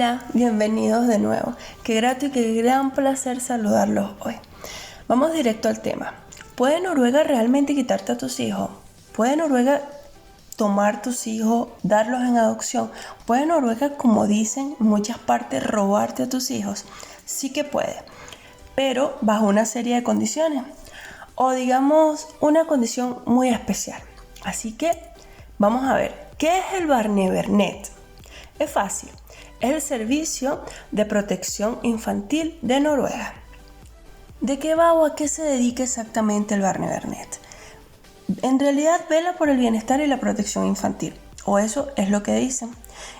Hola, bienvenidos de nuevo. Qué grato y qué gran placer saludarlos hoy. Vamos directo al tema. ¿Puede Noruega realmente quitarte a tus hijos? ¿Puede Noruega tomar tus hijos, darlos en adopción? ¿Puede Noruega, como dicen en muchas partes, robarte a tus hijos? Sí que puede, pero bajo una serie de condiciones. O digamos, una condición muy especial. Así que vamos a ver, ¿qué es el Barnevernet? Es fácil. Es el Servicio de Protección Infantil de Noruega. ¿De qué va o a qué se dedica exactamente el Barnevernet? En realidad vela por el bienestar y la protección infantil, o eso es lo que dicen.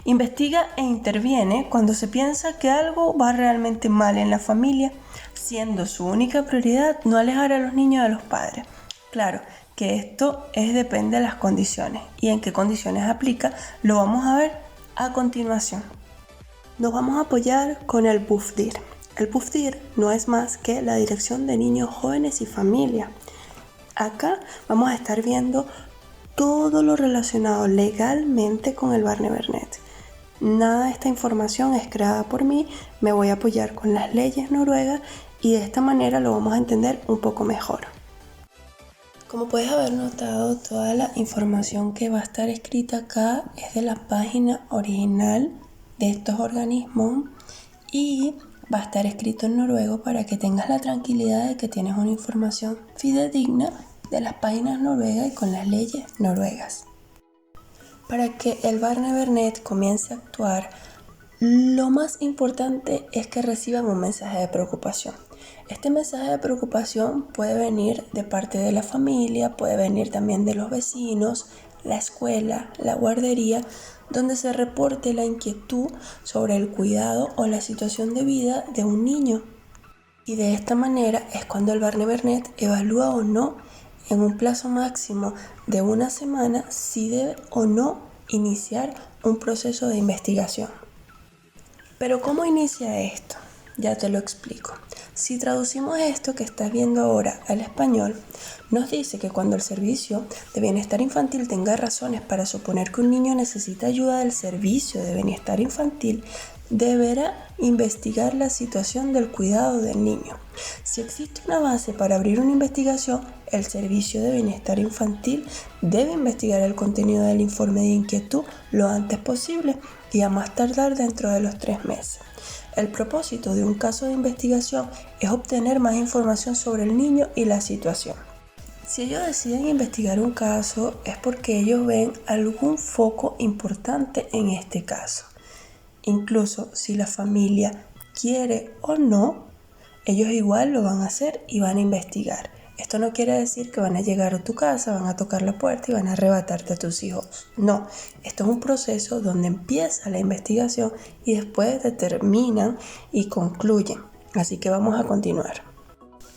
Investiga e interviene cuando se piensa que algo va realmente mal en la familia, siendo su única prioridad no alejar a los niños de los padres. Claro que esto depende de las condiciones, y en qué condiciones aplica lo vamos a ver a continuación. Nos vamos a apoyar con el Bufdir. El Bufdir no es más que la Dirección de Niños, Jóvenes y Familia. Acá vamos a estar viendo todo lo relacionado legalmente con el Barnevernet. Nada de esta información es creada por mí, me voy a apoyar con las leyes noruegas y de esta manera lo vamos a entender un poco mejor. Como puedes haber notado, toda la información que va a estar escrita acá es de la página original de estos organismos y va a estar escrito en noruego para que tengas la tranquilidad de que tienes una información fidedigna de las páginas noruegas y con las leyes noruegas. Para que el Barnevernet comience a actuar, lo más importante es que reciban un mensaje de preocupación. Este mensaje de preocupación puede venir de parte de la familia, puede venir también de los vecinos, la escuela, la guardería, donde se reporte la inquietud sobre el cuidado o la situación de vida de un niño. Y de esta manera es cuando el Barnevernet evalúa o no, en un plazo máximo de una semana, si debe o no iniciar un proceso de investigación. Pero ¿cómo inicia esto? Ya te lo explico. Si traducimos esto que estás viendo ahora al español, nos dice que cuando el Servicio de Bienestar Infantil tenga razones para suponer que un niño necesita ayuda del Servicio de Bienestar Infantil, deberá investigar la situación del cuidado del niño. Si existe una base para abrir una investigación, el Servicio de Bienestar Infantil debe investigar el contenido del informe de inquietud lo antes posible y a más tardar dentro de los 3 meses. El propósito de un caso de investigación es obtener más información sobre el niño y la situación. Si ellos deciden investigar un caso es porque ellos ven algún foco importante en este caso. Incluso si la familia quiere o no, ellos igual lo van a hacer y van a investigar. Esto no quiere decir que van a llegar a tu casa, van a tocar la puerta y van a arrebatarte a tus hijos. No, esto es un proceso donde empieza la investigación y después determinan y concluyen. Así que vamos a continuar.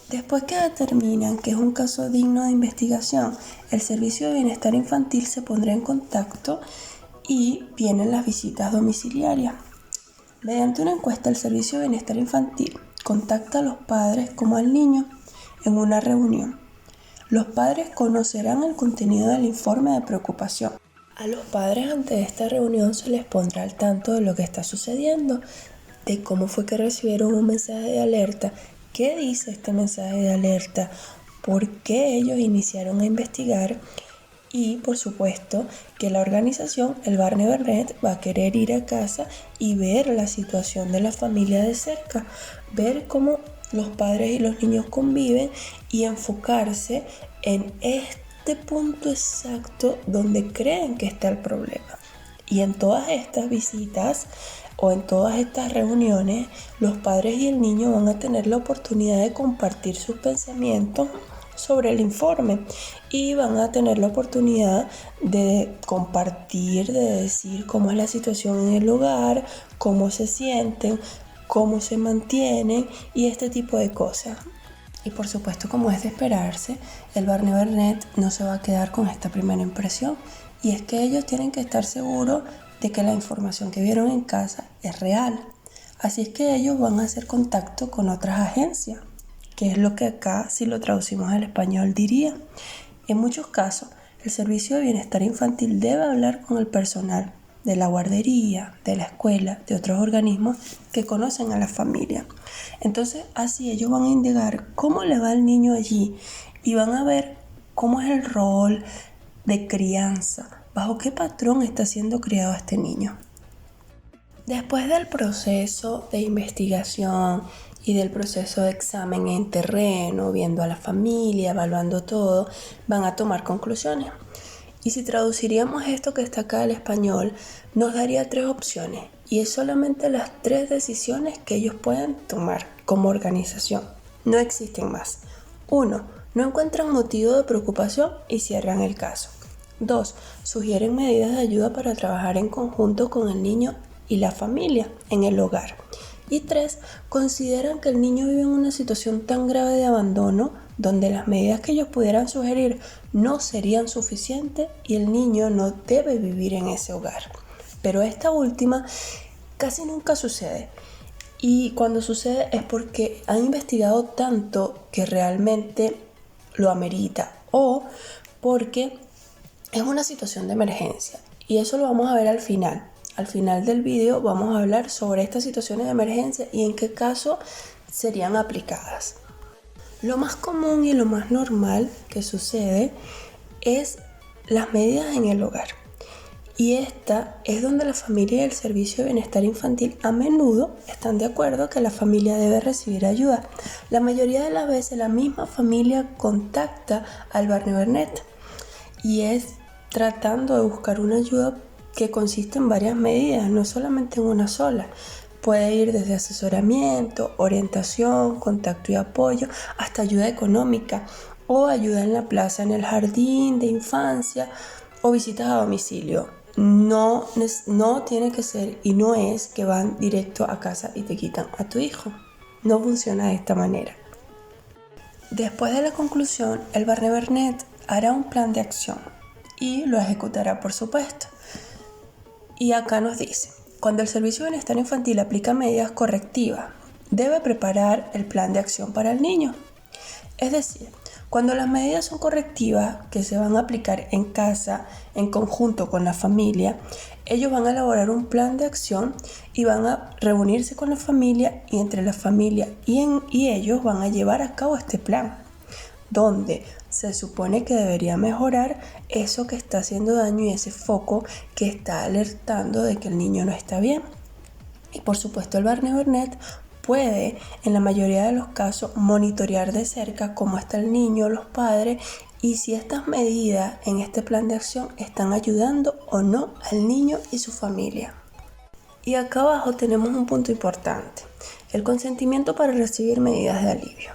Después que determinan que es un caso digno de investigación, el Servicio de Bienestar Infantil se pondrá en contacto y vienen las visitas domiciliarias. Mediante una encuesta, el Servicio de Bienestar Infantil contacta a los padres como al niño en una reunión. Los padres conocerán el contenido del informe de preocupación. A los padres ante esta reunión se les pondrá al tanto de lo que está sucediendo, de cómo fue que recibieron un mensaje de alerta, qué dice este mensaje de alerta, por qué ellos iniciaron a investigar y, por supuesto, que la organización, el Barnevernet, va a querer ir a casa y ver la situación de la familia de cerca, ver cómo los padres y los niños conviven y enfocarse en este punto exacto donde creen que está el problema. Y en todas estas visitas o en todas estas reuniones, los padres y el niño van a tener la oportunidad de compartir sus pensamientos sobre el informe y van a tener la oportunidad de compartir, de decir cómo es la situación en el hogar, cómo se sienten, cómo se mantienen y este tipo de cosas. Y por supuesto, como es de esperarse, el Barnevernet no se va a quedar con esta primera impresión, y es que ellos tienen que estar seguros de que la información que vieron en casa es real. Así es que ellos van a hacer contacto con otras agencias, que es lo que acá, si lo traducimos al español, diría. En muchos casos, el Servicio de Bienestar Infantil debe hablar con el personal de la guardería, de la escuela, de otros organismos que conocen a la familia. Entonces, así ellos van a indagar cómo le va al niño allí y van a ver cómo es el rol de crianza, bajo qué patrón está siendo criado este niño. Después del proceso de investigación y del proceso de examen en terreno, viendo a la familia, evaluando todo, van a tomar conclusiones. Y si traduciríamos esto que está acá al español, nos daría 3 opciones. Y es solamente las 3 decisiones que ellos pueden tomar como organización. No existen más. 1. No encuentran motivo de preocupación y cierran el caso. 2. Sugieren medidas de ayuda para trabajar en conjunto con el niño y la familia en el hogar. Y 3. Consideran que el niño vive en una situación tan grave de abandono donde las medidas que ellos pudieran sugerir no serían suficientes y el niño no debe vivir en ese hogar. Pero esta última casi nunca sucede. Y cuando sucede es porque han investigado tanto que realmente lo amerita o porque es una situación de emergencia. Y eso lo vamos a ver al final. Al final del video vamos a hablar sobre estas situaciones de emergencia y en qué caso serían aplicadas. Lo más común y lo más normal que sucede es las medidas en el hogar. Y esta es donde la familia y el servicio de bienestar infantil a menudo están de acuerdo que la familia debe recibir ayuda. La mayoría de las veces la misma familia contacta al Barney-Burnett y es tratando de buscar una ayuda que consiste en varias medidas, no solamente en una sola. Puede ir desde asesoramiento, orientación, contacto y apoyo, hasta ayuda económica o ayuda en la plaza, en el jardín de infancia o visitas a domicilio. No tiene que ser y no es que van directo a casa y te quitan a tu hijo. No funciona de esta manera. Después de la conclusión, el Barney-Burnett hará un plan de acción y lo ejecutará, por supuesto. Y acá nos dice, cuando el Servicio de Bienestar Infantil aplica medidas correctivas, debe preparar el plan de acción para el niño. Es decir, cuando las medidas son correctivas que se van a aplicar en casa, en conjunto con la familia, ellos van a elaborar un plan de acción y van a reunirse con la familia y entre la familia y ellos van a llevar a cabo este plan, donde se supone que debería mejorar eso que está haciendo daño y ese foco que está alertando de que el niño no está bien. Y por supuesto el Barney-Burnett puede, en la mayoría de los casos, monitorear de cerca cómo está el niño, los padres y si estas medidas en este plan de acción están ayudando o no al niño y su familia. Y acá abajo tenemos un punto importante, el consentimiento para recibir medidas de alivio.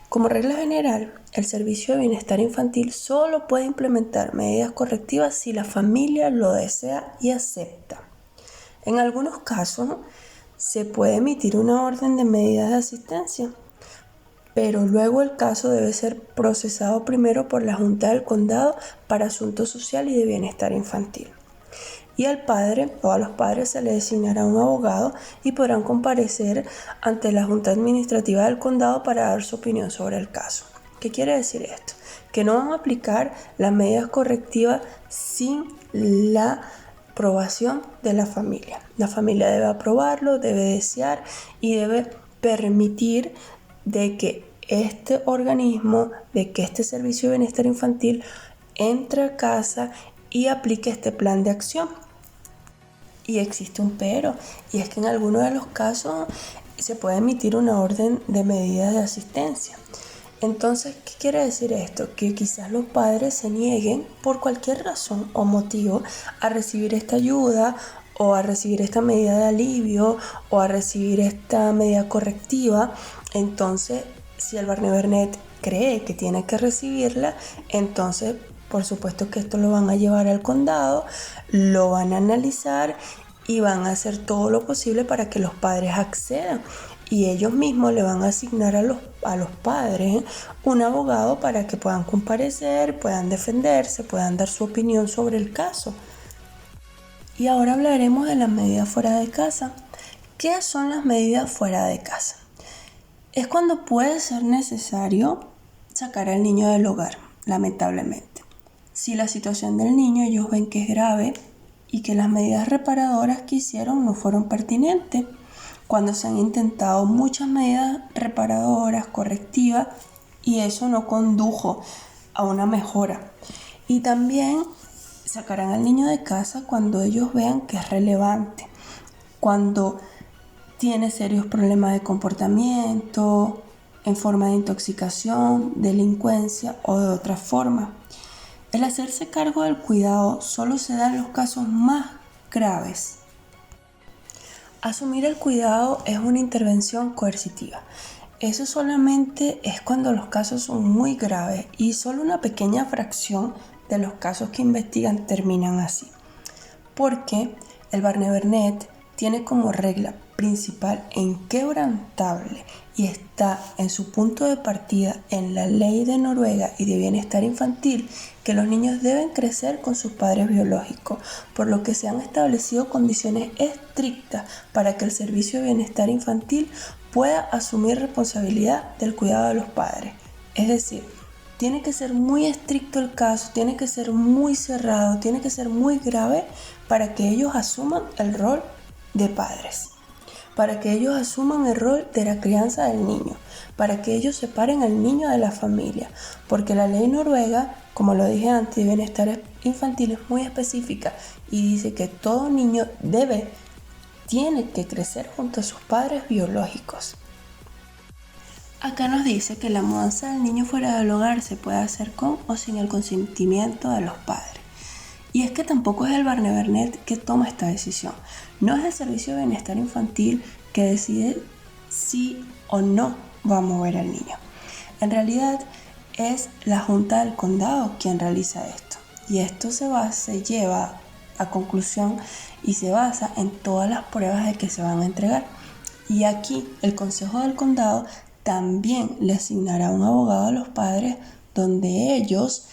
Como regla general, el Servicio de Bienestar Infantil solo puede implementar medidas correctivas si la familia lo desea y acepta. En algunos casos, se puede emitir una orden de medidas de asistencia, pero luego el caso debe ser procesado primero por la Junta del Condado para Asuntos Sociales y de Bienestar Infantil. Y al padre o a los padres se les designará un abogado y podrán comparecer ante la Junta Administrativa del Condado para dar su opinión sobre el caso. ¿Qué quiere decir esto? Que no van a aplicar las medidas correctivas sin la aprobación de la familia. La familia debe aprobarlo, debe desear y debe permitir de que este organismo, de que este Servicio de Bienestar Infantil entre a casa y aplique este plan de acción. Y existe un pero, y es que en algunos de los casos se puede emitir una orden de medidas de asistencia. Entonces, ¿qué quiere decir esto? Que quizás los padres se nieguen por cualquier razón o motivo a recibir esta ayuda o a recibir esta medida de alivio o a recibir esta medida correctiva. Entonces, si el Barney-Burnett cree que tiene que recibirla, entonces por supuesto que esto lo van a llevar al condado, lo van a analizar y van a hacer todo lo posible para que los padres accedan. Y ellos mismos le van a asignar a los padres un abogado para que puedan comparecer, puedan defenderse, puedan dar su opinión sobre el caso. Y ahora hablaremos de las medidas fuera de casa. ¿Qué son las medidas fuera de casa? Es cuando puede ser necesario sacar al niño del hogar, lamentablemente. Si la situación del niño ellos ven que es grave y que las medidas reparadoras que hicieron no fueron pertinentes, cuando se han intentado muchas medidas reparadoras, correctivas, y eso no condujo a una mejora. Y también sacarán al niño de casa cuando ellos vean que es relevante, cuando tiene serios problemas de comportamiento, en forma de intoxicación, delincuencia o de otra forma. El hacerse cargo del cuidado solo se da en los casos más graves. Asumir el cuidado es una intervención coercitiva. Eso solamente es cuando los casos son muy graves y solo una pequeña fracción de los casos que investigan terminan así. Porque el Barney-Burnett tiene como regla principal e inquebrantable y está en su punto de partida en la ley de Noruega y de bienestar infantil que los niños deben crecer con sus padres biológicos, por lo que se han establecido condiciones estrictas para que el Servicio de Bienestar Infantil pueda asumir responsabilidad del cuidado de los padres. Es decir, tiene que ser muy estricto el caso, tiene que ser muy cerrado, tiene que ser muy grave para que ellos asuman el rol de padres, para que ellos asuman el rol de la crianza del niño, para que ellos separen al niño de la familia, porque la ley noruega, como lo dije antes, de bienestar infantil es muy específica y dice que todo niño tiene que crecer junto a sus padres biológicos. Acá nos dice que la mudanza del niño fuera del hogar se puede hacer con o sin el consentimiento de los padres. Y es que tampoco es el Barney-Burnett que toma esta decisión. No es el Servicio de Bienestar Infantil que decide si o no va a mover al niño. En realidad es la Junta del Condado quien realiza esto. Y esto se lleva a conclusión y se basa en todas las pruebas de que se van a entregar. Y aquí el Consejo del Condado también le asignará un abogado a los padres donde ellos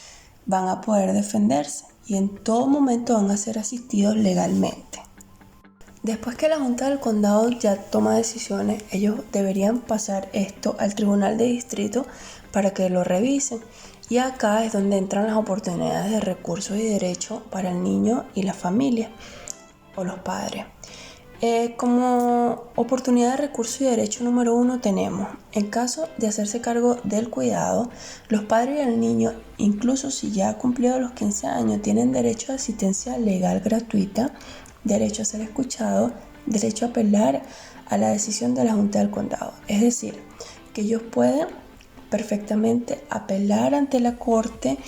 van a poder defenderse y en todo momento van a ser asistidos legalmente. Después que la Junta del Condado ya toma decisiones, ellos deberían pasar esto al Tribunal de Distrito para que lo revisen. Y acá es donde entran las oportunidades de recursos y derechos para el niño y la familia o los padres. Como oportunidad de recurso y derecho número 1 tenemos, en caso de hacerse cargo del cuidado, los padres y el niño, incluso si ya ha cumplido los 15 años, tienen derecho a asistencia legal gratuita, derecho a ser escuchado, derecho a apelar a la decisión de la Junta del Condado. Es decir, que ellos pueden perfectamente apelar ante la corte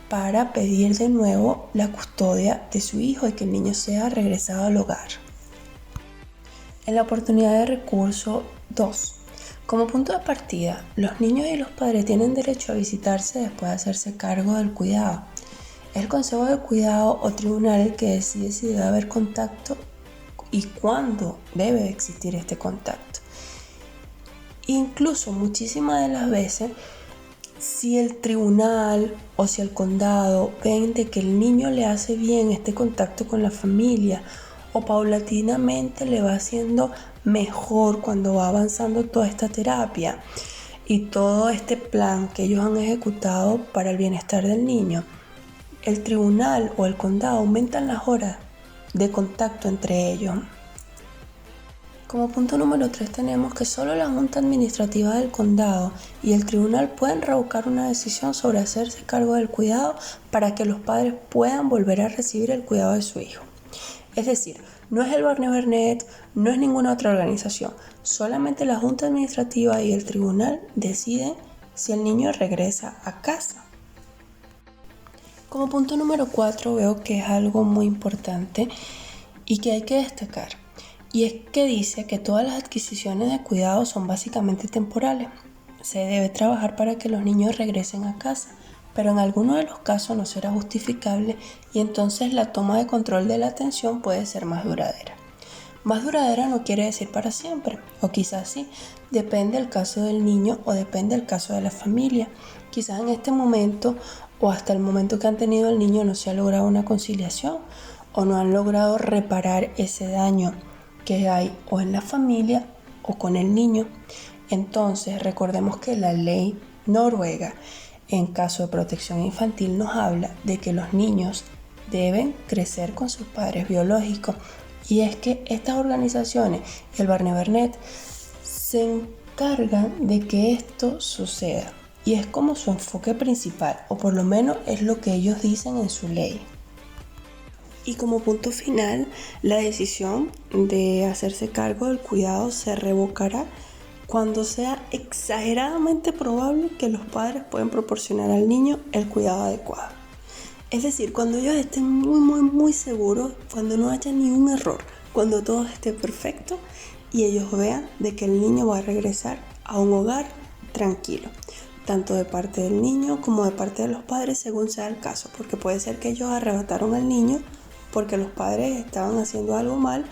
para pedir de nuevo la custodia de su hijo y que el niño sea regresado al hogar. En la oportunidad de recurso 2. Como punto de partida, los niños y los padres tienen derecho a visitarse después de hacerse cargo del cuidado. Es el Consejo de Cuidado o tribunal el que decide si debe haber contacto y cuándo debe existir este contacto. Incluso muchísimas de las veces, si el tribunal o si el condado ven de que el niño le hace bien este contacto con la familia o paulatinamente le va haciendo mejor cuando va avanzando toda esta terapia y todo este plan que ellos han ejecutado para el bienestar del niño, el tribunal o el condado aumentan las horas de contacto entre ellos. Como punto número 3 tenemos que solo la Junta Administrativa del Condado y el Tribunal pueden revocar una decisión sobre hacerse cargo del cuidado para que los padres puedan volver a recibir el cuidado de su hijo. Es decir, no es el Barney-Burnett, no es ninguna otra organización, solamente la Junta Administrativa y el Tribunal deciden si el niño regresa a casa. Como punto número 4 veo que es algo muy importante y que hay que destacar. Y es que dice que todas las adquisiciones de cuidado son básicamente temporales. Se debe trabajar para que los niños regresen a casa, pero en algunos de los casos no será justificable y entonces la toma de control de la atención puede ser más duradera. Más duradera no quiere decir para siempre, o quizás sí, depende del caso del niño o depende del caso de la familia. Quizás en este momento o hasta el momento que han tenido el niño no se ha logrado una conciliación o no han logrado reparar ese daño que hay o en la familia o con el niño. Entonces recordemos que la ley noruega en caso de protección infantil nos habla de que los niños deben crecer con sus padres biológicos. Y es que estas organizaciones y el Barney Burnett se encargan de que esto suceda. Y es como su enfoque principal, o por lo menos es lo que ellos dicen en su ley. Y como punto final, la decisión de hacerse cargo del cuidado se revocará cuando sea exageradamente probable que los padres pueden proporcionar al niño el cuidado adecuado. Es decir, cuando ellos estén muy seguros, cuando no haya ni un error, cuando todo esté perfecto y ellos vean de que el niño va a regresar a un hogar tranquilo, tanto de parte del niño como de parte de los padres, según sea el caso, porque puede ser que ellos arrebataron al niño porque los padres estaban haciendo algo mal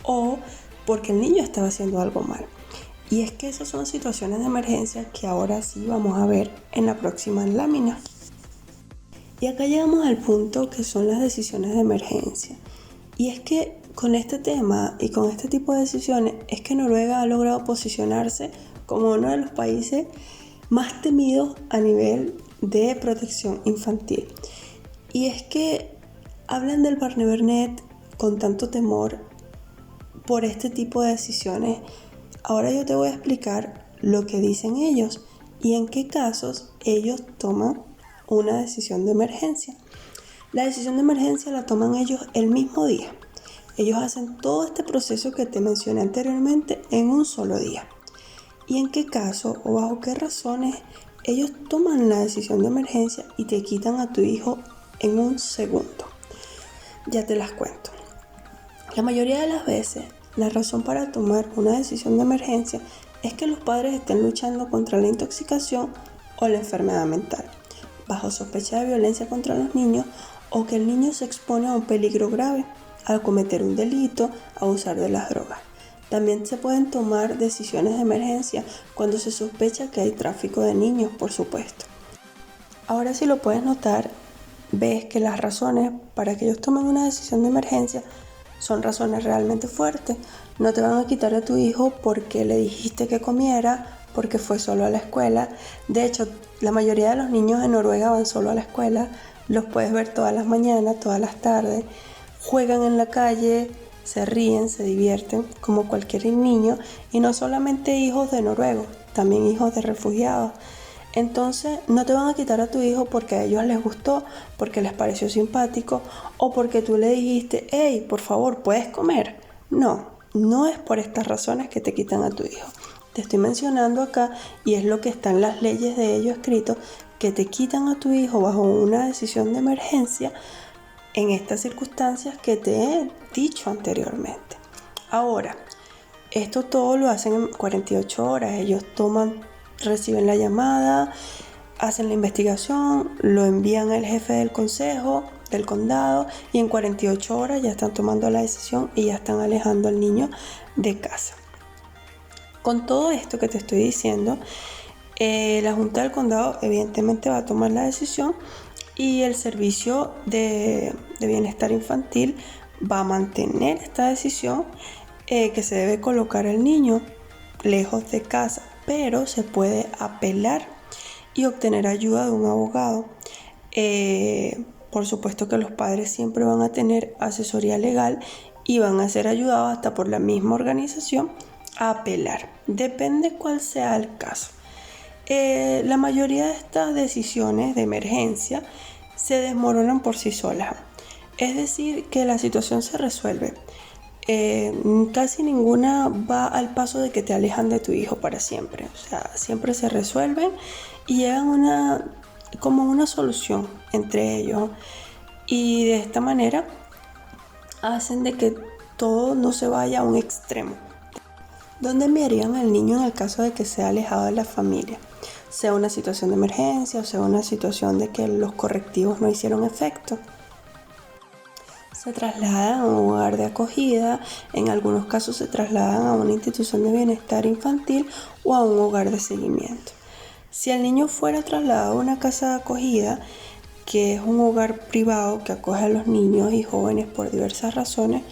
o porque el niño estaba haciendo algo mal. Y es que esas son situaciones de emergencia que ahora sí vamos a ver en la próxima lámina. Y acá llegamos al punto que son las decisiones de emergencia. Y es que con este tema y con este tipo de decisiones es que Noruega ha logrado posicionarse como uno de los países más temidos a nivel de protección infantil. Y es que hablan del Barney Burnett con tanto temor por este tipo de decisiones. Ahora yo te voy a explicar lo que dicen ellos y en qué casos ellos toman una decisión de emergencia. La decisión de emergencia la toman ellos el mismo día. Ellos hacen todo este proceso que te mencioné anteriormente en un solo día. ¿Y en qué caso o bajo qué razones ellos toman la decisión de emergencia y te quitan a tu hijo en un segundo? Ya te las cuento. La mayoría de las veces, la razón para tomar una decisión de emergencia es que los padres estén luchando contra la intoxicación o la enfermedad mental, bajo sospecha de violencia contra los niños o que el niño se expone a un peligro grave al cometer un delito, abusar de las drogas. También se pueden tomar decisiones de emergencia cuando se sospecha que hay tráfico de niños, por supuesto. Ahora, si lo puedes notar, ves que las razones para que ellos tomen una decisión de emergencia son razones realmente fuertes. No te van a quitar a tu hijo porque le dijiste que comiera, porque fue solo a la escuela. De hecho, la mayoría de los niños en Noruega van solo a la escuela. Los puedes ver todas las mañanas, todas las tardes. Juegan en la calle, se ríen, se divierten como cualquier niño. Y no solamente hijos de noruegos, también hijos de refugiados. Entonces no te van a quitar a tu hijo porque a ellos les gustó, porque les pareció simpático o porque tú le dijiste, hey, por favor, ¿puedes comer? No es por estas razones que te quitan a tu hijo. Te estoy mencionando acá y es lo que está en las leyes de ellos escrito, que te quitan a tu hijo bajo una decisión de emergencia en estas circunstancias que te he dicho anteriormente. Ahora, esto todo lo hacen en 48 horas. Ellos reciben la llamada, hacen la investigación, lo envían al jefe del consejo, del condado, y en 48 horas ya están tomando la decisión y ya están alejando al niño de casa. Con todo esto que te estoy diciendo, la Junta del Condado evidentemente va a tomar la decisión y el Servicio de Bienestar Infantil va a mantener esta decisión que se debe colocar al niño lejos de casa, pero se puede apelar y obtener ayuda de un abogado. Por supuesto que los padres siempre van a tener asesoría legal y van a ser ayudados hasta por la misma organización a apelar. Depende cuál sea el caso. La mayoría de estas decisiones de emergencia se desmoronan por sí solas. Es decir, que la situación se resuelve. Casi ninguna va al paso de que te alejan de tu hijo para siempre. O sea, siempre se resuelven y llegan como una solución entre ellos. Y de esta manera hacen de que todo no se vaya a un extremo. ¿Dónde enviarían al niño en el caso de que sea alejado de la familia? Sea una situación de emergencia o sea una situación de que los correctivos no hicieron efecto. Se trasladan a un hogar de acogida, en algunos casos se trasladan a una institución de bienestar infantil o a un hogar de seguimiento. Si el niño fuera trasladado a una casa de acogida, que es un hogar privado que acoge a los niños y jóvenes por diversas razones,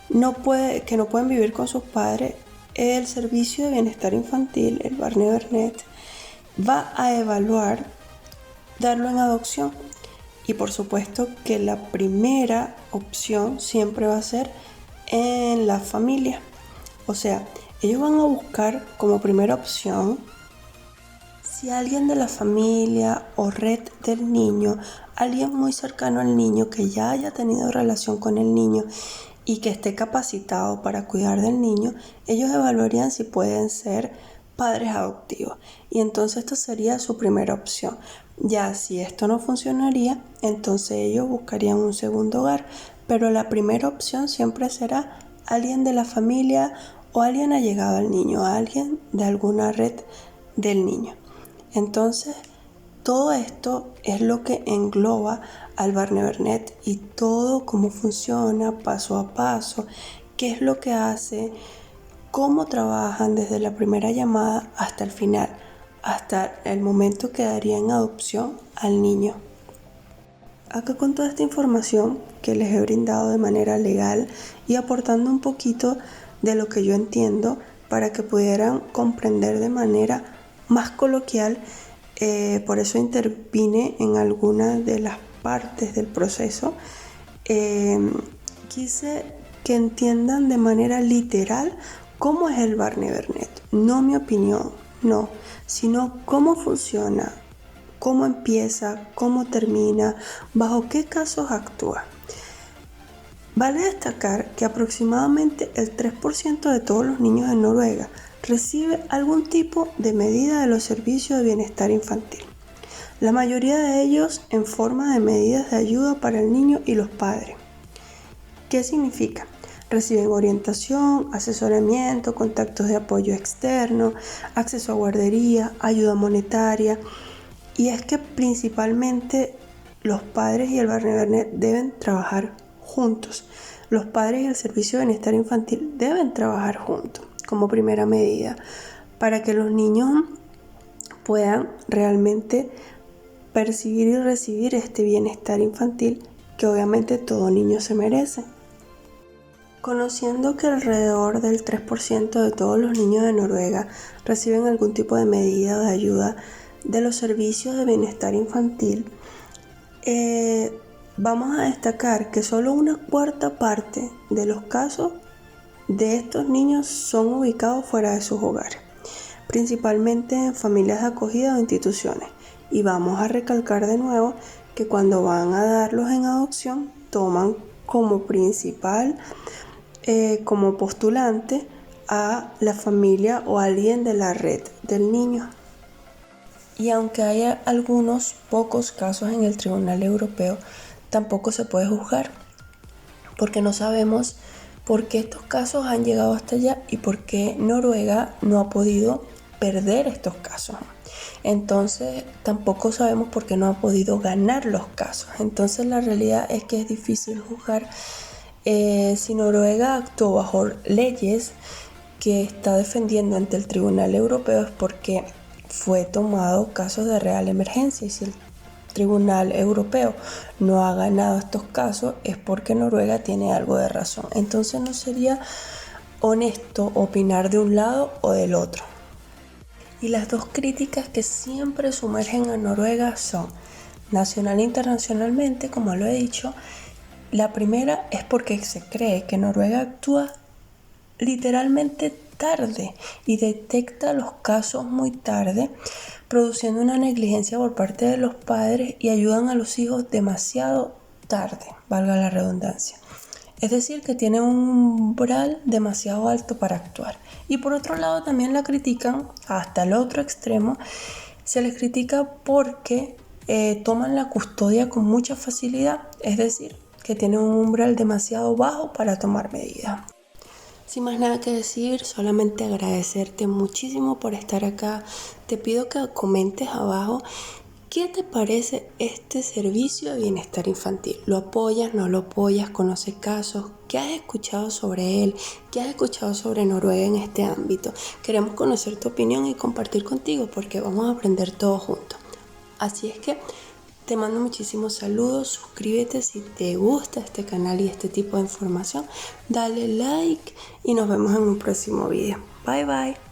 que no pueden vivir con sus padres, el Servicio de Bienestar Infantil, el Barney Burnett, va a evaluar darlo en adopción. Y por supuesto que la primera opción siempre va a ser en la familia. O sea, ellos van a buscar como primera opción si alguien de la familia o red del niño, alguien muy cercano al niño que ya haya tenido relación con el niño y que esté capacitado para cuidar del niño, ellos evaluarían si pueden ser padres adoptivos. Y entonces esta sería su primera opción. Ya si esto no funcionaría, entonces ellos buscarían un segundo hogar. Pero la primera opción siempre será alguien de la familia o alguien allegado al niño, alguien de alguna red del niño. Entonces, todo esto es lo que engloba al Barney-Burnett y todo cómo funciona paso a paso, qué es lo que hace, cómo trabajan desde la primera llamada hasta el final, hasta el momento que daría en adopción al niño. Acá con toda esta información que les he brindado de manera legal y aportando un poquito de lo que yo entiendo para que pudieran comprender de manera más coloquial, por eso intervine en algunas de las partes del proceso. Quise que entiendan de manera literal cómo es el Barney-Burnett, no mi opinión, no, sino cómo funciona, cómo empieza, cómo termina, bajo qué casos actúa. Vale destacar que aproximadamente el 3% de todos los niños en Noruega recibe algún tipo de medida de los servicios de bienestar infantil. La mayoría de ellos en forma de medidas de ayuda para el niño y los padres. ¿Qué significa? Reciben orientación, asesoramiento, contactos de apoyo externo, acceso a guardería, ayuda monetaria. Y es que principalmente los padres y el Barney-Burnett deben trabajar juntos. Los padres y el servicio de bienestar infantil deben trabajar juntos como primera medida para que los niños puedan realmente percibir y recibir este bienestar infantil que obviamente todo niño se merece. Conociendo que alrededor del 3% de todos los niños de Noruega reciben algún tipo de medida o de ayuda de los servicios de bienestar infantil, vamos a destacar que solo una cuarta parte de los casos de estos niños son ubicados fuera de sus hogares, principalmente en familias de acogida o instituciones. Y vamos a recalcar de nuevo que cuando van a darlos en adopción, toman como principal, como postulante a la familia o alguien de la red del niño. Y aunque haya algunos pocos casos en el Tribunal Europeo, tampoco se puede juzgar, porque no sabemos por qué estos casos han llegado hasta allá y por qué Noruega no ha podido perder estos casos. Entonces tampoco sabemos por qué no ha podido ganar los casos. Entonces la realidad es que es difícil juzgar. Si Noruega actuó bajo leyes que está defendiendo ante el Tribunal Europeo es porque fue tomado casos de real emergencia, y si el Tribunal Europeo no ha ganado estos casos es porque Noruega tiene algo de razón. Entonces no sería honesto opinar de un lado o del otro. Y las dos críticas que siempre sumergen a Noruega son nacional e internacionalmente, como lo he dicho. La primera es porque se cree que Noruega actúa literalmente tarde y detecta los casos muy tarde, produciendo una negligencia por parte de los padres y ayudan a los hijos demasiado tarde, valga la redundancia. Es decir, que tiene un umbral demasiado alto para actuar. Y por otro lado también la critican hasta el otro extremo. Se les critica porque toman la custodia con mucha facilidad, es decir, que tienen un umbral demasiado bajo para tomar medidas. Sin más nada que decir, solamente agradecerte muchísimo por estar acá. Te pido que comentes abajo qué te parece este servicio de bienestar infantil. ¿Lo apoyas, no lo apoyas? ¿Conoces casos? ¿Qué has escuchado sobre él? ¿Qué has escuchado sobre Noruega en este ámbito? Queremos conocer tu opinión y compartir contigo porque vamos a aprender todos juntos. Así es que te mando muchísimos saludos, suscríbete si te gusta este canal y este tipo de información, dale like y nos vemos en un próximo video. Bye bye.